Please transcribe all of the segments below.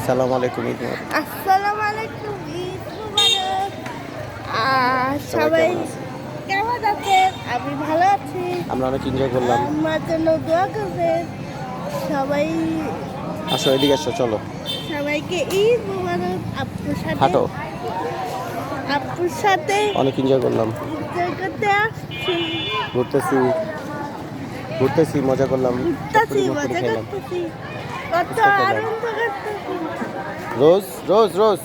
আসসালামু আলাইকুম, ঈদ মোবারক। আসসালামু আলাইকুম, ঈদ মুবারক। সবাই সবাই কেমন আছে? কেমন আছেন? আমি ভালো আছি। আমরা অনেক এনজয় করলাম। আমার জন্য দোয়া করবেন সবাই। আসো, এদিকে আসো, চলো সবাইকে ঈদ মুবারক। হাঁটো। আপুর সাথে অনেক এনজয় করলাম, এনজয় করতে আসছি। ঘুরতেছি ঘুরতেছি, মজা করলাম, ঘুরতেছি, চটপটি মুড়পুরি মজা খেলাম। করতেছি, কত ফুচকা খেলাম। আনন্দ করতেছি। রোজ রোজ রোজ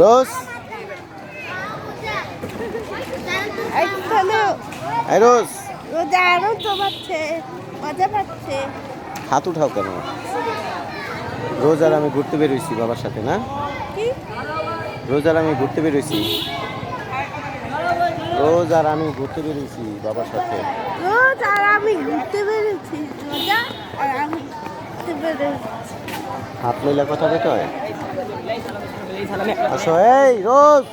রোজ এখানে এই রোজ, রোজা আনন্দ পাচ্ছে, মজা পাচ্ছে। হাত উঠাও কেন? রোজ আর আমি ঘুরতে বেরোইছি বাবার সাথে, না? কি? রোজ আর আমি ঘুরতে বেরোইছি, রোজ আর আমি ঘুরতে বেরোইছি বাবার সাথে। রোজ আর আমি ঘুরতে বেরোচ্ছি, মজা আর আমি ঘুরতে বেরোচ্ছি। হাত লইলা কথা বেটা হয়। আসো, এই রোজ।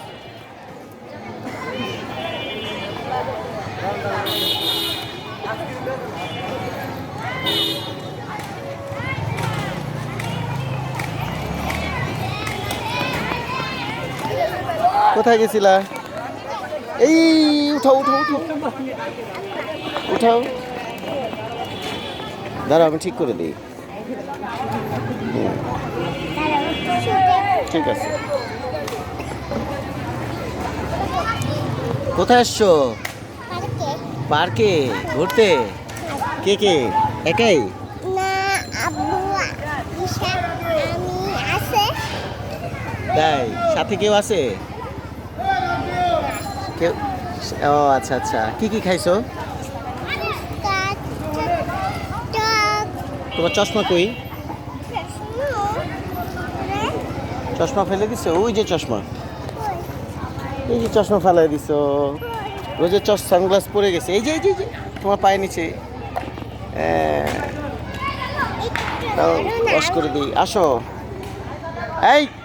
কোথায় গেছিলা? এই উঠাও উঠাও উঠাও উঠাও, দাঁড়াও আমি ঠিক করে দিই। ঠিক আছে। কোথায় আসছো? পার্কে ঘুরতে? কে কে? একাই? না, আব্বু ঈশা আমি আছে। তাই? সাথে কেউ আছে? কেউ? ও আচ্ছা আচ্ছা, কি কি খাইছো? তোমার চশমা কই? চশমা ফেলে দিছো? ওই যে চশমা, এই যে চশমা ফেলাই দিছো। রোজের সানগ্লাস পরে গেছে, এই যে এই যে এই যে তোমার পায়ে নিচে। দাও, ওয়াশ করে দিই। আসো, এই